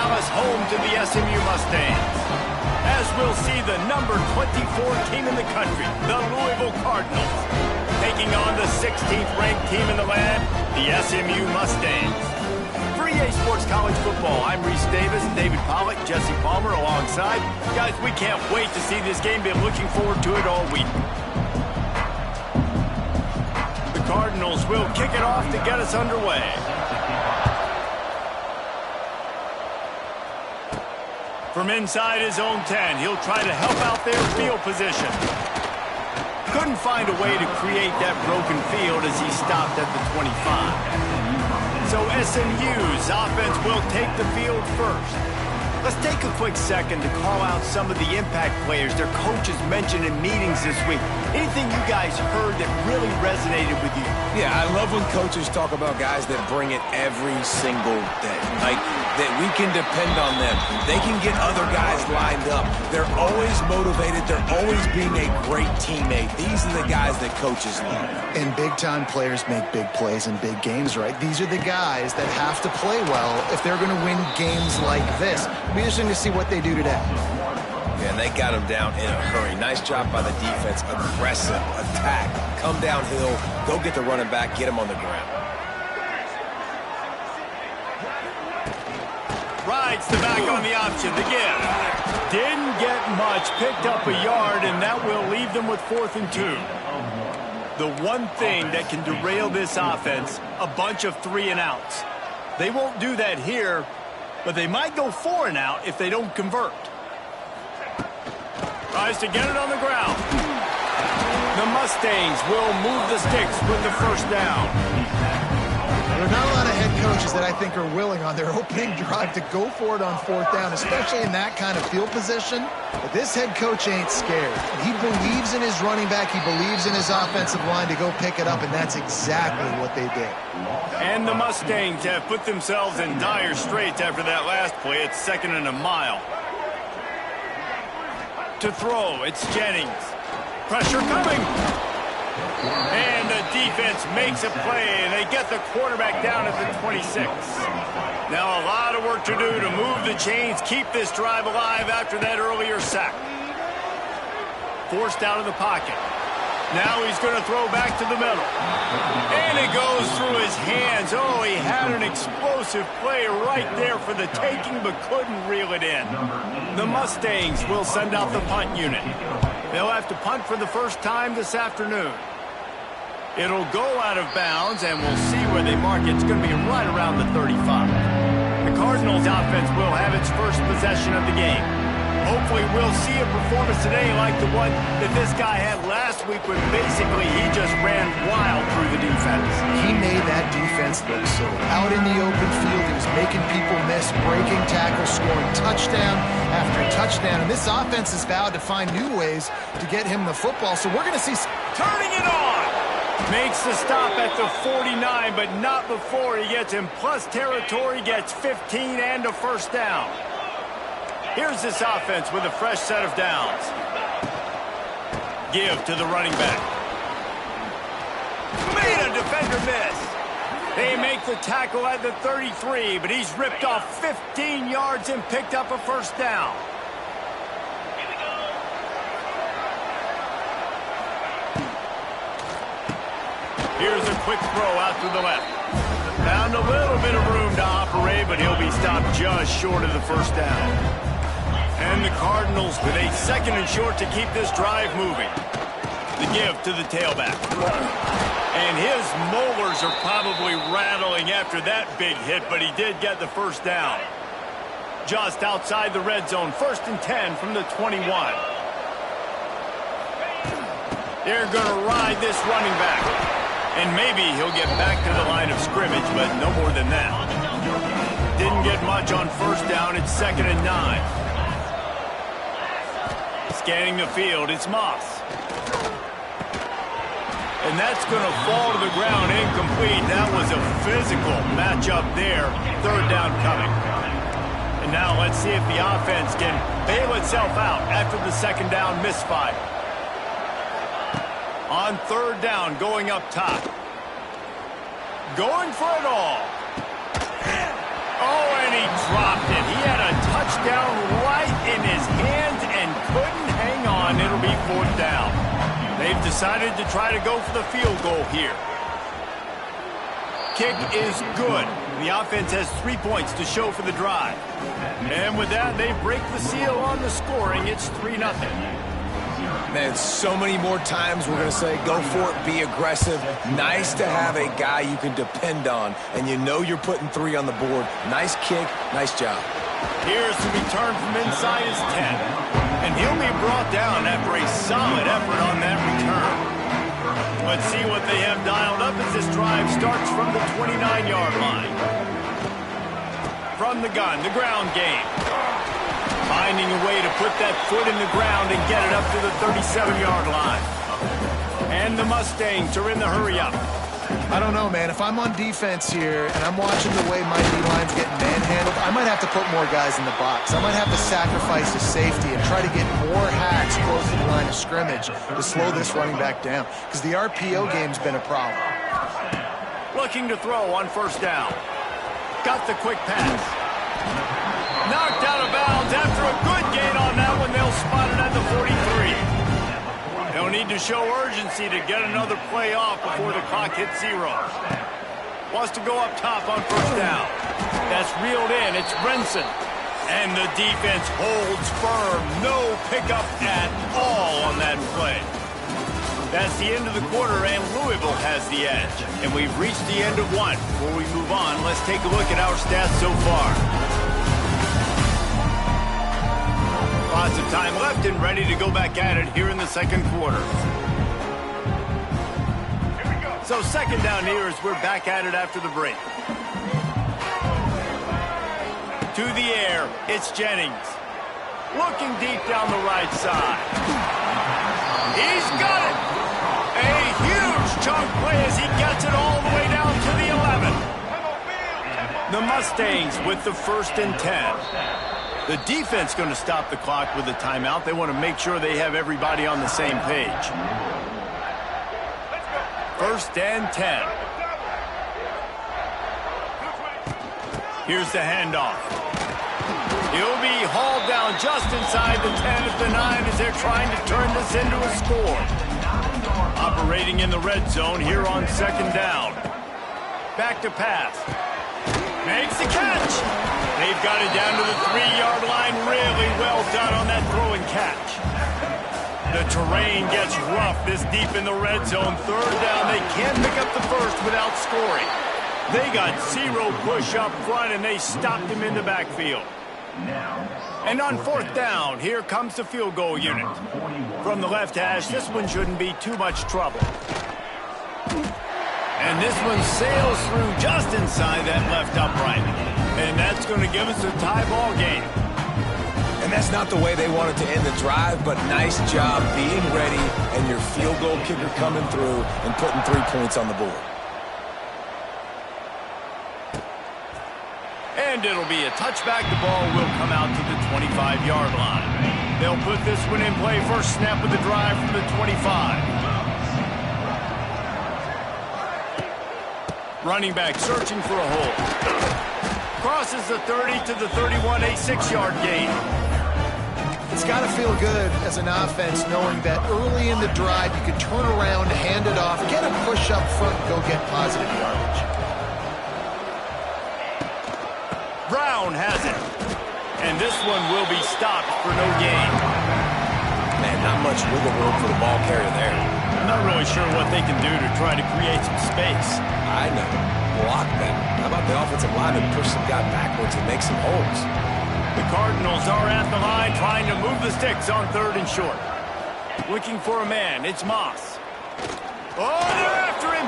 Dallas home to the SMU Mustangs. As we'll see the number 24 team in the country, the Louisville Cardinals, taking on the 16th ranked team in the land, the SMU Mustangs. For EA Sports College Football, I'm Reese Davis, David Pollack, Jesse Palmer alongside. Guys, we can't wait to see this game. Been looking forward to it all week. The Cardinals will kick it off to get us underway. From inside his own 10, he'll try to help out their field position. Couldn't find a way to create that broken field as he stopped at the 25. So SMU's offense will take the field first. Let's take a quick second to call out some of the impact players their coaches mentioned in meetings this week. Anything you guys heard that really resonated with you? Yeah, I love when coaches talk about guys that bring it every single day. Like, that we can depend on them. They can get other guys lined up. They're always motivated. They're always being a great teammate. These are the guys that coaches love. And big-time players make big plays in big games, right? These are the guys that have to play well if they're going to win games like this. It'll be interesting to see what they do today. Yeah, and they got him down in a hurry. Nice job by the defense. Aggressive, attack, come downhill, go get the running back, get him on the ground. Rides the back on the option, the give. Didn't get much, picked up a yard, and that will leave them with 4th and 2. The one thing that can derail this offense, a bunch of 3-and-outs. They won't do that here, but they might go 4-and-out if they don't convert. Tries to get it on the ground. The Mustangs will move the sticks with the first down. There are not a lot of head coaches that I think are willing on their opening drive to go for it on 4th down, especially in that kind of field position. But this head coach ain't scared. He believes in his running back. He believes in his offensive line to go pick it up, and that's exactly what they did. And the Mustangs have put themselves in dire straits after that last play. It's 2nd and a mile. To throw, it's Jennings. Pressure coming. And the defense makes a play, and they get the quarterback down at the 26. Now a lot of work to do to move the chains, keep this drive alive after that earlier sack. Forced out of the pocket. Now he's going to throw back to the middle. And it goes through his hands. Oh, he had an explosive play right there for the taking, but couldn't reel it in. The Mustangs will send out the punt unit. They'll have to punt for the first time this afternoon. It'll go out of bounds, and we'll see where they mark it. It's going to be right around the 35. The Cardinals' offense will have its first possession of the game. Hopefully we'll see a performance today like the one that this guy had last week when basically he just ran wild through the defense. He made that defense look silly. Out in the open field, he was making people miss, breaking tackles, scoring touchdown after touchdown. And this offense has vowed to find new ways to get him the football. So we're going to see... Turning it on! Makes the stop at the 49, but not before he gets in plus territory, gets 15 and a first down. Here's this offense with a fresh set of downs. Give to the running back. Made a defender miss. They make the tackle at the 33, but he's ripped off 15 yards and picked up a first down. Here's a quick throw out to the left. Found a little bit of room to operate, but he'll be stopped just short of the first down. And the Cardinals with a 2nd and short to keep this drive moving. The give to the tailback. And his molars are probably rattling after that big hit, but he did get the first down. Just outside the red zone, 1st and 10 from the 21. They're going to ride this running back. And maybe he'll get back to the line of scrimmage, but no more than that. Didn't get much on first down. It's 2nd and 9. Scanning the field, it's Moss. And that's going to fall to the ground, incomplete. That was a physical matchup there. 3rd down coming. And now let's see if the offense can bail itself out after the 2nd down misfire. On 3rd down, going up top. Going for it all. Oh, and he dropped it. He had a 4th down. They've decided to try to go for the field goal here. Kick is good. The offense has 3 points to show for the drive. And with that, they break the seal on the scoring. It's 3-0. Man, so many more times we're going to say, go for it, be aggressive. Nice to have a guy you can depend on, and you know you're putting 3 on the board. Nice kick, nice job. Here's the return from inside his 10. And he'll be brought down after a solid effort on that return. Let's see what they have dialed up as this drive starts from the 29-yard line. From the gun, the ground game. Finding a way to put that foot in the ground and get it up to the 37-yard line. And the Mustangs are in the hurry-up. I don't know, man. If I'm on defense here and I'm watching the way my D-line's getting manhandled, I might have to put more guys in the box. I might have to sacrifice the safety and try to get more hacks close to the line of scrimmage to slow this running back down, because the RPO game's been a problem. Looking to throw on 1st down. Got the quick pass. Knocked out of bounds after a good gain on that one. They'll spot it at the 43. They'll need to show urgency to get another play off before the clock hits 0. Wants to go up top on 1st down. That's reeled in. It's Brinson. And the defense holds firm. No pickup at all on that play. That's the end of the quarter, and Louisville has the edge. And we've reached the end of one. Before we move on, let's take a look at our stats so far. Lots of time left and ready to go back at it here in the 2nd quarter. So 2nd down here as we're back at it after the break. To the air, it's Jennings. Looking deep down the right side. He's got it! A huge chunk play as he gets it all the way down to the 11. The Mustangs with the 1st and 10. The defense going to stop the clock with a timeout. They want to make sure they have everybody on the same page. 1st and 10. Here's the handoff. He'll be hauled down just inside the 10 at the 9 as they're trying to turn this into a score. Operating in the red zone here on 2nd down. Back to pass. Makes the catch. They've got it down to the 3-yard line. Really well done on that throw and catch. The terrain gets rough this deep in the red zone. 3rd down. They can't pick up the 1st without scoring. They got 0 push up front, and they stopped him in the backfield. And on 4th down, here comes the field goal unit. From the left hash, this one shouldn't be too much trouble. And this one sails through just inside that left upright. And that's going to give us a tie ball game. And that's not the way they wanted to end the drive, but nice job being ready and your field goal kicker coming through and putting 3 points on the board. And it'll be a touchback. The ball will come out to the 25-yard line. They'll put this one in play. First snap of the drive from the 25. Running back searching for a hole. Crosses the 30 to the 31, a 6-yard gain. It's got to feel good as an offense knowing that early in the drive you can turn around, hand it off, get a push up front, and go get positive yardage. Brown has it. And this one will be stopped for no gain. Man, not much wiggle room for the ball carrier there. I'm not really sure what they can do to try to create some space. I know. Block them. How about the offensive lineman push some guy backwards and make some holes? The Cardinals are at the line trying to move the sticks on 3rd and short. Looking for a man. It's Moss. Oh, they're after him.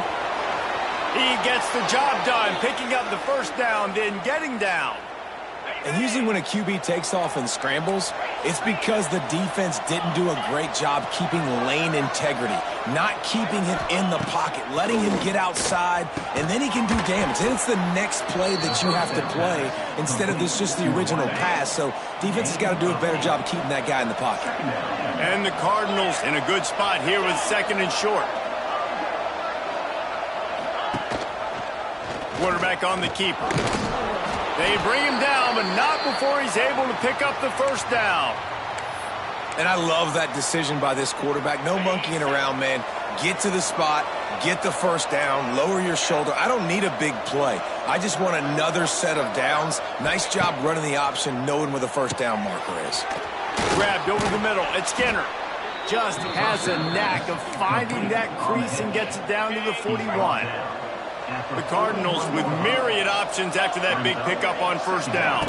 He gets the job done, picking up the 1st down, then getting down. And usually when a QB takes off and scrambles, it's because the defense didn't do a great job keeping lane integrity, not keeping him in the pocket, letting him get outside, and then he can do damage. Then it's the next play that you have to play instead of just the original pass. So defense has got to do a better job keeping that guy in the pocket. And the Cardinals in a good spot here with 2nd and short. Quarterback on the keeper. They bring him down, but not before he's able to pick up the 1st down. And I love that decision by this quarterback. No monkeying around, man. Get to the spot, get the first down, lower your shoulder. I don't need a big play. I just want another set of downs. Nice job running the option, knowing where the first down marker is. Grabbed over the middle. It's Skinner. Just has a knack of finding that crease and gets it down to the 41. The Cardinals with myriad options after that big pickup on first down.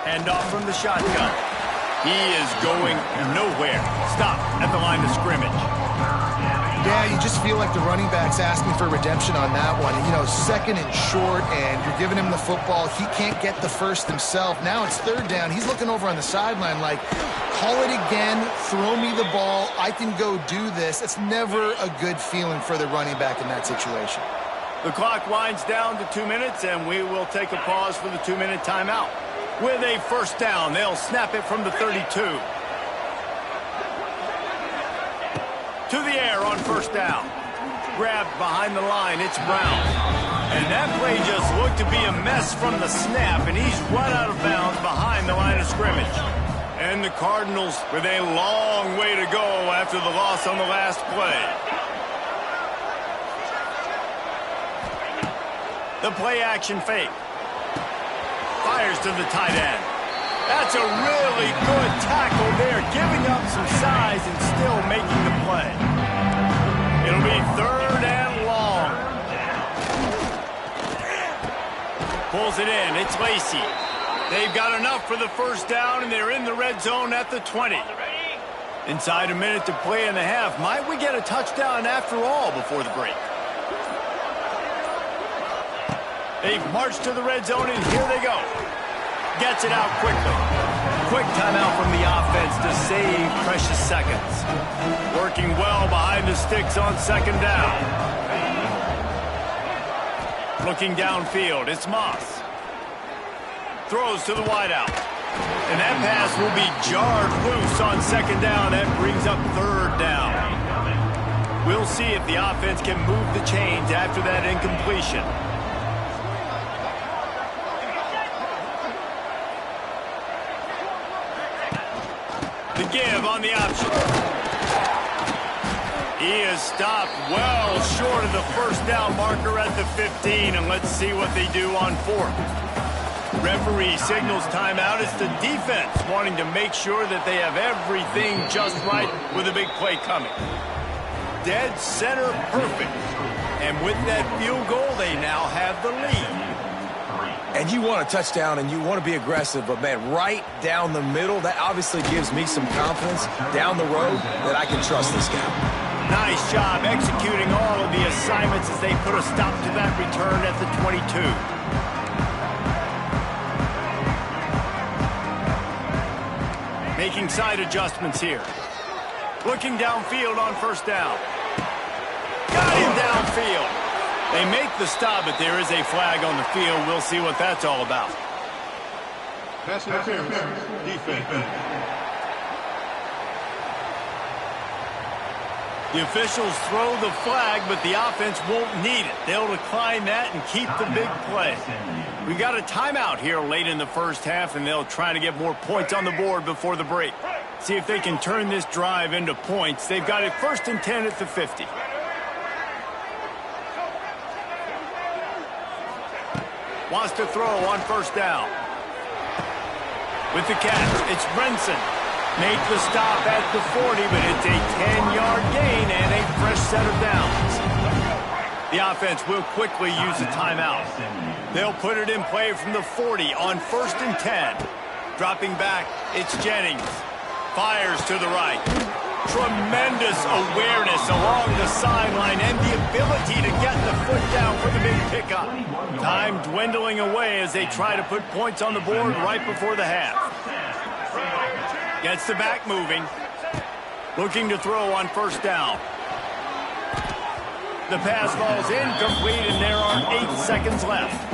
Hand off from the shotgun. He is going nowhere. Stop at the line of scrimmage. Yeah, you just feel like the running back's asking for redemption on that one. You know, second and short, and you're giving him the football. He can't get the first himself. Now it's third down. He's looking over on the sideline like, call it again, throw me the ball, I can go do this. It's never a good feeling for the running back in that situation. The clock winds down to 2 minutes, and we will take a pause for the 2-minute timeout. With a first down, they'll snap it from the 32. To the air on first down. Grabbed behind the line, it's Brown. And that play just looked to be a mess from the snap, and he's run out of bounds behind the line of scrimmage. And the Cardinals with a long way to go after the loss on the last play. The play action fake. Fires to the tight end. That's a really good tackle there, giving up some size and still making the play. It'll be third and long. Pulls it in. It's Lacy. They've got enough for the first down, and they're in the red zone at the 20. Inside a minute to play in the half. Might we get a touchdown after all before the break? They've marched to the red zone, and here they go. Gets it out quickly. Quick timeout from the offense to save precious seconds. Working well behind the sticks on second down. Looking downfield, it's Moss. Throws to the wideout. And that pass will be jarred loose on second down. That brings up third down. We'll see if the offense can move the chains after that incompletion. The give on the option. He is stopped well short of the first down marker at the 15, and let's see what they do on fourth. Referee signals timeout. It's the defense wanting to make sure that they have everything just right with a big play coming. Dead center perfect. And with that field goal, they now have the lead. And you want a touchdown and you want to be aggressive, but, man, right down the middle, that obviously gives me some confidence down the road that I can trust this guy. Nice job executing all of the assignments as they put a stop to that return at the 22. Making side adjustments here. Looking downfield on first down. Got him downfield. They make the stop, but there is a flag on the field. We'll see what that's all about. Pass interference. Defense. The officials throw the flag, but the offense won't need it. They'll decline that and keep the big play. We got a timeout here late in the first half, and they'll try to get more points on the board before the break. See if they can turn this drive into points. They've got it 1st and 10 at the 50. Wants to throw on first down. With the catch, it's Brinson. Make the stop at the 40, but it's a 10-yard gain and a fresh set of downs. The offense will quickly use a timeout. They'll put it in play from the 40 on 1st and 10. Dropping back, it's Jennings. Fires to the right. Tremendous awareness along the sideline and the ability to get the foot down for the big pickup. Time dwindling away as they try to put points on the board right before the half. Gets the back moving. Looking to throw on first down. The pass falls incomplete, and there are 8 seconds left.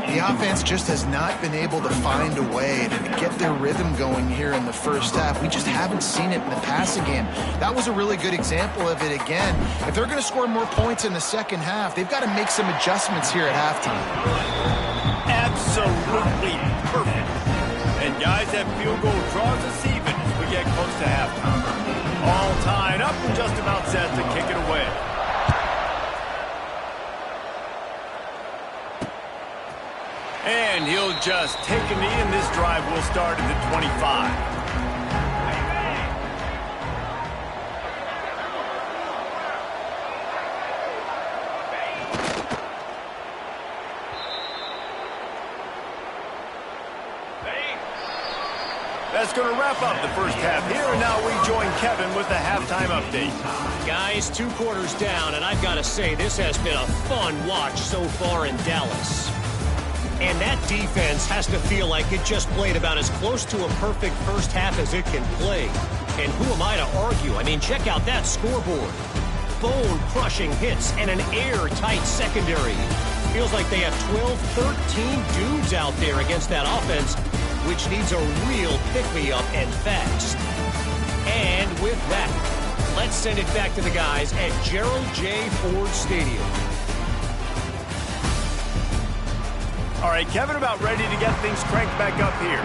The offense just has not been able to find a way to get their rhythm going here in the first half. We just haven't seen it in the passing game. That was a really good example of it again. If they're going to score more points in the second half, they've got to make some adjustments here at halftime. Absolutely perfect. And Guys, that field goal draws us even as we get close to halftime. All tied up and just about set to kick it away. And he'll just take a knee, and this drive will start at the 25. That's going to wrap up the first half here, and now we join Kevin with the halftime update. Guys, 2 quarters down, and I've got to say, this has been a fun watch so far in Dallas. And that defense has to feel like it just played about as close to a perfect first half as it can play. And who am I to argue? I mean, check out that scoreboard. Bone-crushing hits and an airtight secondary. Feels like they have 12, 13 dudes out there against that offense, which needs a real pick-me-up and fast. And with that, let's send it back to the guys at Gerald J. Ford Stadium. All right, Kevin, about ready to get things cranked back up here.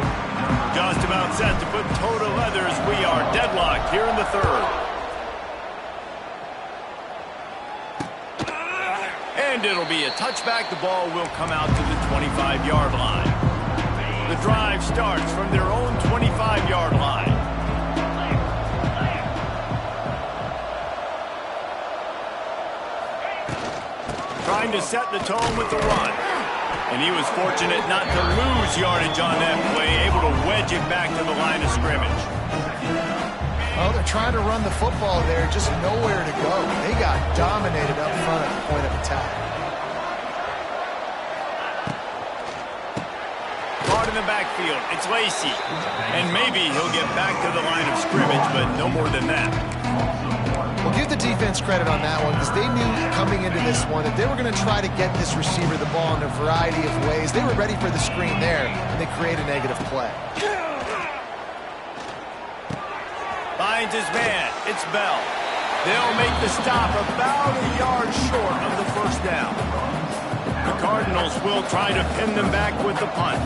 Just about set to put toe to leather as we are deadlocked here in the third. And it'll be a touchback. The ball will come out to the 25-yard line. The drive starts from their own 25-yard line. Trying to set the tone with the run. And he was fortunate not to lose yardage on that play, able to wedge it back to the line of scrimmage. Oh, they're trying to run the football there, just nowhere to go. They got dominated up front at the point of attack. Caught in the backfield, it's Lacy. And maybe he'll get back to the line of scrimmage, but no more than that. We'll give the defense credit on that one because they knew coming into this one that they were going to try to get this receiver the ball in a variety of ways. They were ready for the screen there, and they create a negative play. Finds his man. It's Bell. They'll make the stop about a yard short of the first down. The Cardinals will try to pin them back with the punt.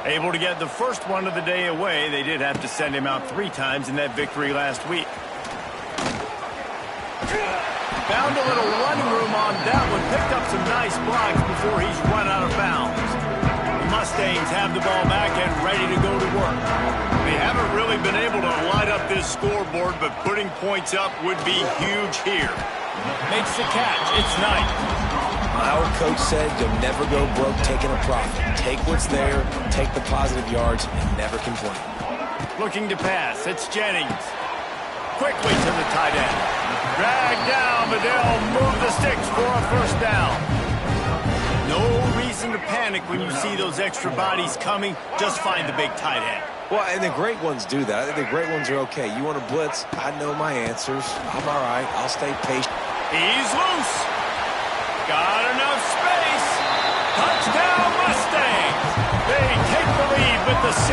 Able to get the first one of the day away. They did have to send him out 3 times in that victory last week. Found a little running room on that one. Picked up some nice blocks before he's run out of bounds. The Mustangs have the ball back and ready to go to work. They haven't really been able to light up this scoreboard, but putting points up would be huge here. Makes the catch. It's Knight. My old coach said you'll never go broke taking a profit. Take what's there, take the positive yards, and never complain. Looking to pass. It's Jennings. Quickly to the tight end. Dragged down, but they'll move the sticks for a first down. No reason to panic when you see those extra bodies coming. Just find the big tight end. Well, and the great ones do that. I think the great ones are okay. You want to blitz? I know my answers. I'm all right. I'll stay patient. He's loose. Got enough space. Touchdown Mustangs. They take the lead with the 6.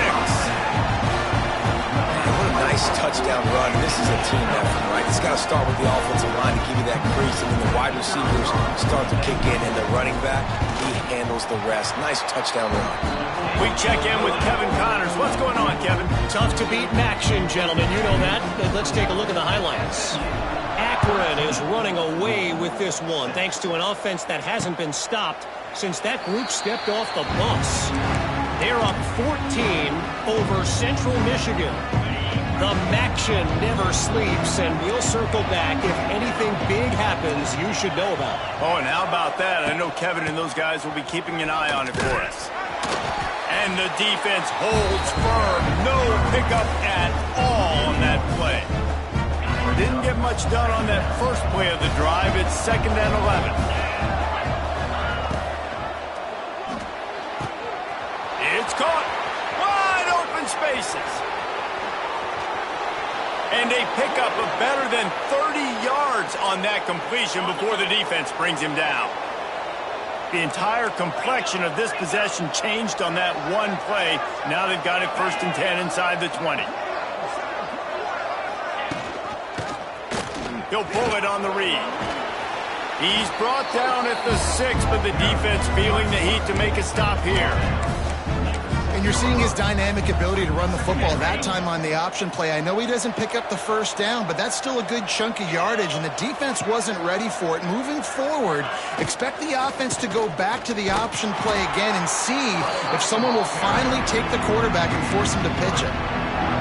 Man, what a nice touchdown run. This is a team effort, right? It's got to start with the offensive line to give you that crease, and then the wide receivers start to kick in, and the running back, he handles the rest. Nice touchdown run. We check in with Kevin Connors. What's going on, Kevin? Tough to beat action, gentlemen. You know that. Let's take a look at the highlights. Akron is running away with this one thanks to an offense that hasn't been stopped since that group stepped off the bus. They're up 14 over Central Michigan. The Maction never sleeps, and we'll circle back if anything big happens you should know about. Oh, and how about that? I know Kevin and those guys will be keeping an eye on it for us. And the defense holds firm. No pickup at all on that play. Didn't get much done on that first play of the drive. It's 2nd and 11. It's caught. Wide open spaces. And a pickup of better than 30 yards on that completion before the defense brings him down. The entire complexion of this possession changed on that one play. Now they've got it 1st and 10 inside the 20. He'll pull it on the read. He's brought down at the 6, but the defense feeling the heat to make a stop here. you're seeing his dynamic ability to run the football that time on the option play. I know he doesn't pick up the first down, but that's still a good chunk of yardage, and the defense wasn't ready for it. Moving forward, expect the offense to go back to the option play again and see if someone will finally take the quarterback and force him to pitch it.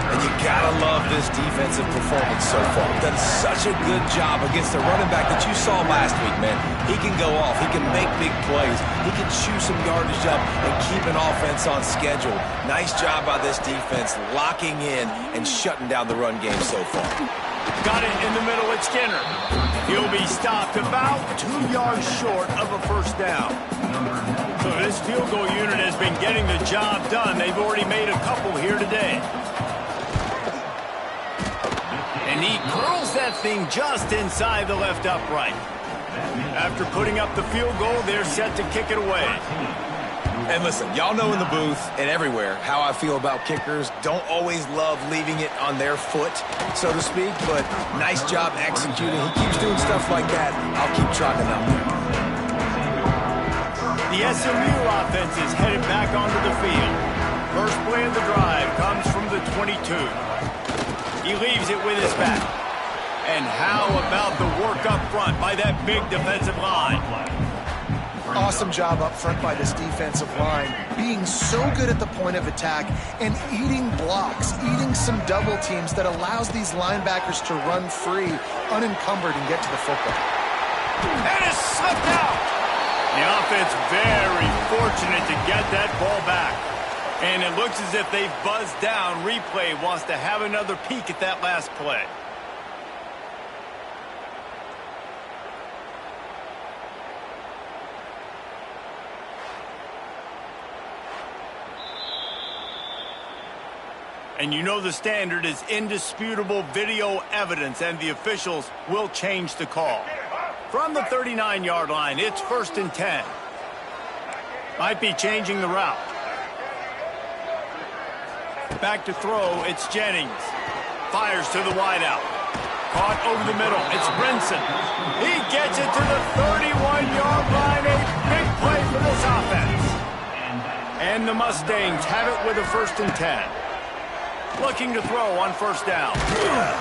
And you gotta love this defensive performance so far. Done such a good job against the running back that you saw last week, man. He can go off. He can make big plays. He can chew some yardage up and keep an offense on schedule. Nice job by this defense locking in and shutting down the run game so far. Got it in the middle at Skinner. He'll be stopped about 2 yards short of a first down. So this field goal unit has been getting the job done. They've already made a couple here today. And he curls that thing just inside the left upright. After putting up the field goal, they're set to kick it away. And listen, y'all know in the booth and everywhere how I feel about kickers. Don't always love leaving it on their foot, so to speak, but nice job executing. He keeps doing stuff like that. I'll keep trotting out there. The SMU offense is headed back onto the field. First play of the drive comes from the 22. He leaves it with his back. And how about the work up front by that big defensive line? Awesome job up front by this defensive line, being so good at the point of attack and eating blocks, eating some double teams that allows these linebackers to run free, unencumbered, and get to the football. And it's slipped out. The offense very fortunate to get that ball back. And it looks as if they've buzzed down. Replay wants to have another peek at that last play. And you know the standard is indisputable video evidence, and the officials will change the call. From the 39-yard line, it's 1st and 10. Might be changing the route. Back to throw, it's Jennings. Fires to the wideout. Caught over the middle, it's Brinson. He gets it to the 31-yard line, a big play for this offense. And the Mustangs have it with a 1st and 10. Looking to throw on first down.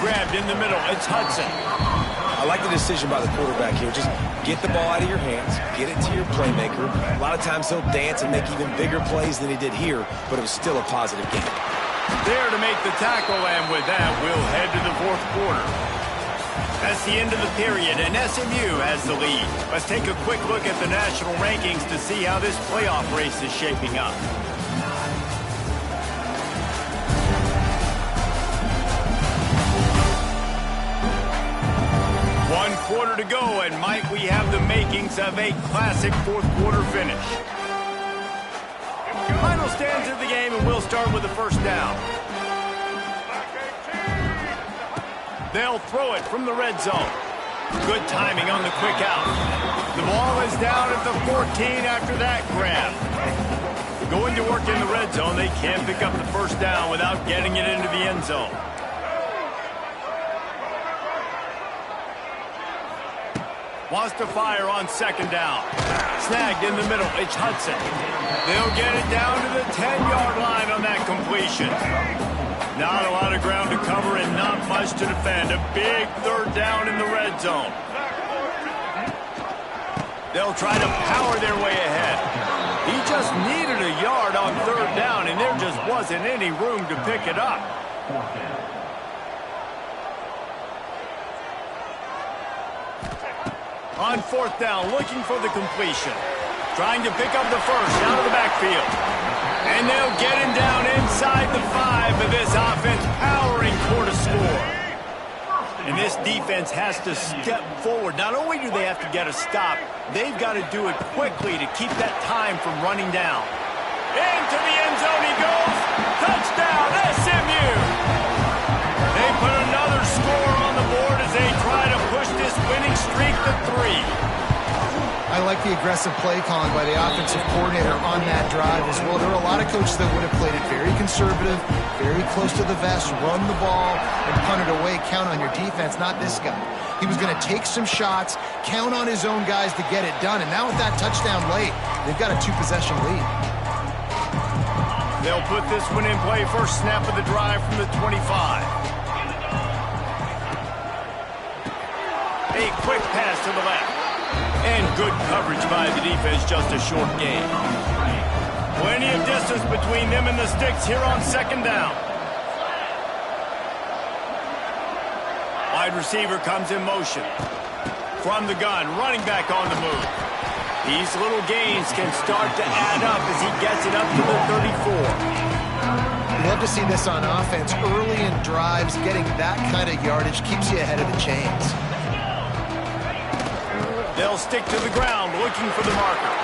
Grabbed in the middle, it's Hudson. I like the decision by the quarterback here. Just get the ball out of your hands, get it to your playmaker. A lot of times he'll dance and make even bigger plays than he did here, but it was still a positive game. There to make the tackle, and with that, we'll head to the 4th quarter. That's the end of the period, and SMU has the lead. Let's take a quick look at the national rankings to see how this playoff race is shaping up. One quarter to go, and might we have the makings of a classic 4th quarter finish. Final stands of the game, and we'll start with the first down. They'll throw it from the red zone. Good timing on the quick out. The ball is down at the 14 after that grab. Going to work in the red zone, they can't pick up the first down without getting it into the end zone. Wants to fire on 2nd down. Snagged in the middle, it's Hudson. They'll get it down to the 10-yard line on that completion. Not a lot of ground to cover and not much to defend. A big 3rd down in the red zone. They'll try to power their way ahead. He just needed a yard on 3rd down, and there just wasn't any room to pick it up. On 4th down, looking for the completion. Trying to pick up the first out of the backfield. And they'll get him down inside the 5, but this offense powering toward a score. And this defense has to step forward. Not only do they have to get a stop, they've got to do it quickly to keep that time from running down. Into the end zone he goes. Touchdown, SMU! They put another score on the board as they try to push this winning streak to 3. I like the aggressive play calling by the offensive coordinator on that drive as well. There are a lot of coaches that would have played it very conservative, very close to the vest, run the ball, and punt it away. Count on your defense, not this guy. He was going to take some shots, count on his own guys to get it done. And now with that touchdown late, they've got a 2-possession lead. They'll put this one in play first snap of the drive from the 25. A quick pass to the left. And good coverage by the defense, just a short gain. Plenty of distance between them and the sticks here on second down. Wide receiver comes in motion. From the gun, running back on the move. These little gains can start to add up as he gets it up to the 34. You love to see this on offense. Early in drives, getting that kind of yardage keeps you ahead of the chains. They'll stick to the ground looking for the marker.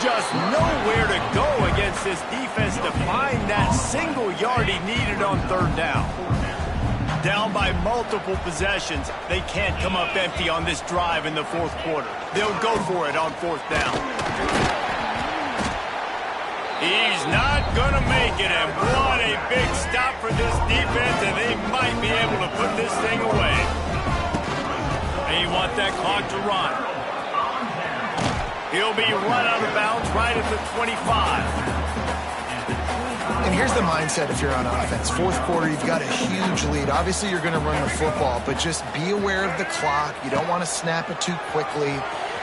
Just nowhere to go against this defense to find that single yard he needed on third down. Down by multiple possessions, they can't come up empty on this drive in the fourth quarter. They'll go for it on fourth down. He's not going to make it, and what a big stop for this defense, and they might be able to put this thing away. They want that clock to run. He'll be run out of bounds right at the 25. And here's the mindset if you're on offense. Fourth quarter, you've got a huge lead. Obviously, you're going to run the football, but just be aware of the clock. You don't want to snap it too quickly.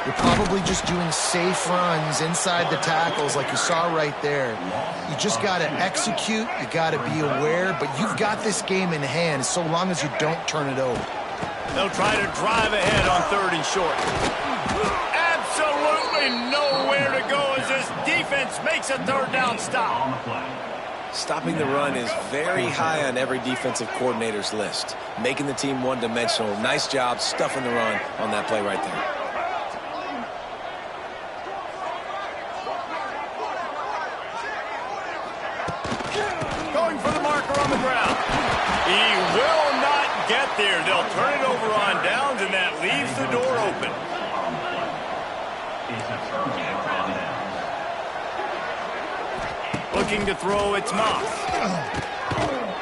You're probably just doing safe runs inside the tackles like you saw right there. You just got to execute. You got to be aware, but you've got this game in hand so long as you don't turn it over. They'll try to drive ahead on third and short. Absolutely nowhere to go as this defense makes a third down stop. Stopping the run is very high on every defensive coordinator's list. Making the team one-dimensional. Nice job stuffing the run on that play right there. Going for the marker on the ground. He will not get there. They'll turn it over on downs, and that leaves the door open. Looking to throw, it's Moss.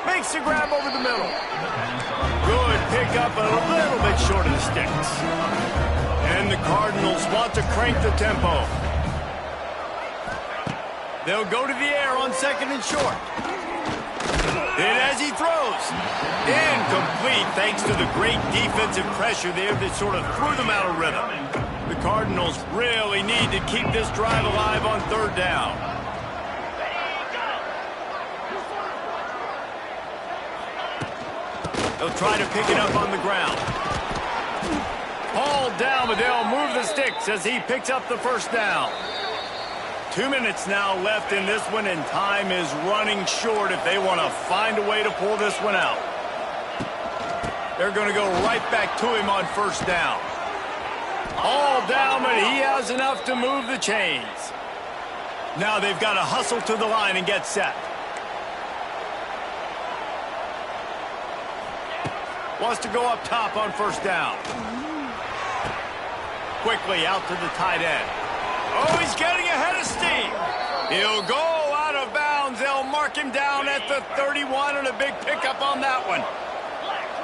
Makes the grab over the middle. Good pickup, a little bit short of the sticks. And the Cardinals want to crank the tempo. They'll go to the air on second and short. And as he throws, incomplete thanks to the great defensive pressure there that sort of threw them out of rhythm. The Cardinals really need to keep this drive alive on third down. They'll try to pick it up on the ground. Hauled down, but they'll move the sticks as he picks up the first down. 2 minutes now left in this one, and time is running short if they want to find a way to pull this one out. They're going to go right back to him on first down. All down, but he has enough to move the chains. Now they've got to hustle to the line and get set. Wants to go up top on first down. Quickly out to the tight end. Oh, he's getting ahead of steam. He'll go out of bounds. They'll mark him down at the 31, and a big pickup on that one.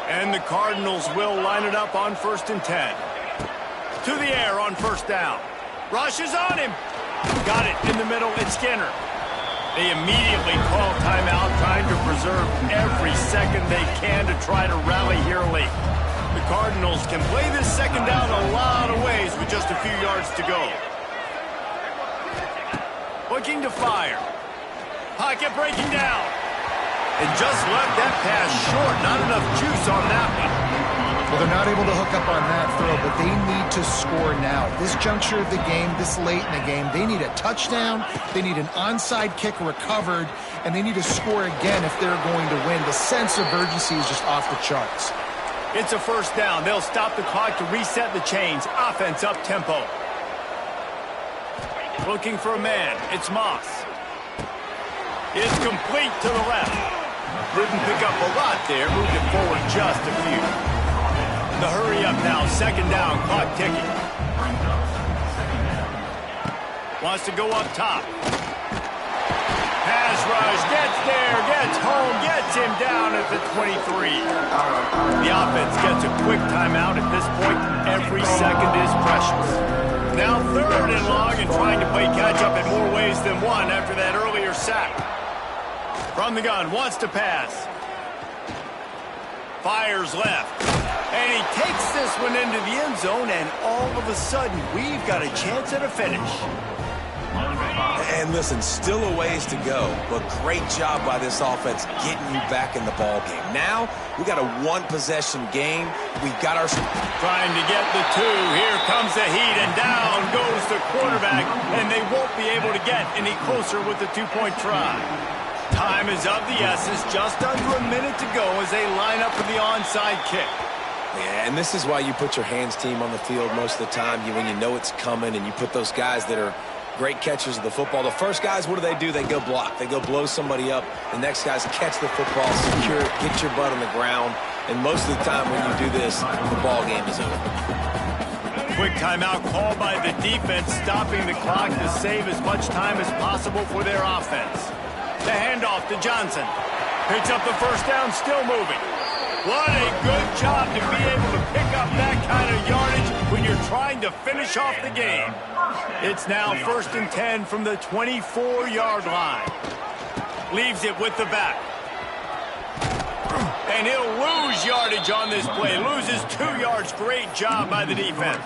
And the Cardinals will line it up on first and 10. To the air on first down. Rush is on him. Got it in the middle. It's Skinner. They immediately call timeout, trying to preserve every second they can to try to rally here late. The Cardinals can play this second down a lot of ways with just a few yards to go. Looking to fire. Pocket breaking down. And just left that pass short. Not enough juice on that one. Well, they're not able to hook up on that throw, but they need to score now. This juncture of the game, this late in the game, they need a touchdown, they need an onside kick recovered, and they need to score again if they're going to win. The sense of urgency is just off the charts. It's a first down. They'll stop the clock to reset the chains. Offense up tempo. Looking for a man. It's Moss. It's complete to the left. Didn't pick up a lot there. Moved it forward just a few. The hurry up now, second down, clock ticking. Wants to go up top. Pass rush, gets there, gets home, gets him down at the 23. The offense gets a quick timeout at this point. Every second is precious. Now third and long and trying to play catch up in more ways than one after that earlier sack. From the gun, wants to pass. Fires left. And he takes this one into the end zone, and all of a sudden, we've got a chance at a finish. And listen, still a ways to go, but great job by this offense getting you back in the ball game. Now, we got a one-possession game. We've got our... Trying to get the two. Here comes the heat, and down goes the quarterback, and they won't be able to get any closer with the two-point try. Time is of the essence, just under a minute to go as they line up for the onside kick. Yeah, and this is why you put your hands team on the field most of the time, when you know it's coming, and you put those guys that are great catchers of the football. The first guys, what do? They go block. They go blow somebody up. The next guys catch the football, secure it, get your butt on the ground. And most of the time when you do this, the ball game is over. Quick timeout called by the defense, stopping the clock to save as much time as possible for their offense. The handoff to Johnson. Picks up the first down, still moving. What a good job to be able to pick up that kind of yardage when you're trying to finish off the game. It's now 1st and 10 from the 24-yard line. Leaves it with the back. And he'll lose yardage on this play. Loses 2 yards. Great job by the defense.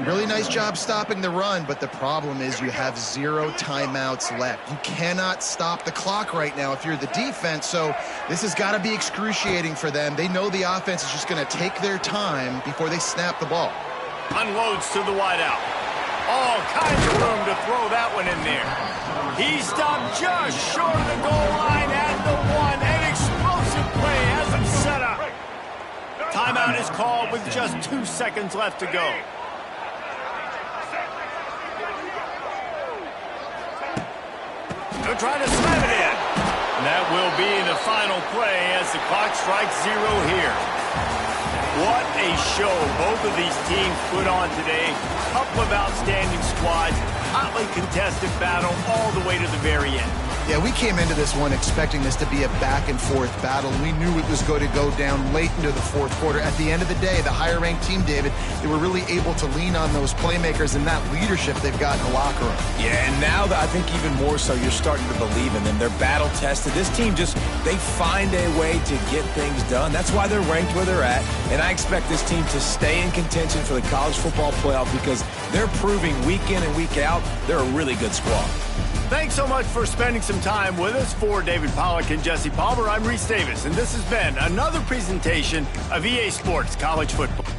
Really nice job stopping the run, but the problem is you have 0 timeouts left. You cannot stop the clock right now if you're the defense, so this has got to be excruciating for them. They know the offense is just going to take their time before they snap the ball. Unloads to the wideout. All kinds of room to throw that one in there. He stopped just short of the goal line at the 1. An explosive play has him set up. Timeout is called with just 2 seconds left to go. They're trying to slam it in. And that will be the final play as the clock strikes 0 here. What a show both of these teams put on today. Couple of outstanding squads. Hotly contested battle all the way to the very end. Yeah, we came into this one expecting this to be a back-and-forth battle. We knew it was going to go down late into the 4th quarter. At the end of the day, the higher-ranked team, David, they were really able to lean on those playmakers and that leadership they've got in the locker room. Yeah, and now I think even more so, you're starting to believe in them. They're battle-tested. This team they find a way to get things done. That's why they're ranked where they're at. And I expect this team to stay in contention for the college football playoff because they're proving week in and week out they're a really good squad. Thanks so much for spending some time with us. For David Pollack and Jesse Palmer, I'm Reese Davis, and this has been another presentation of EA Sports College Football.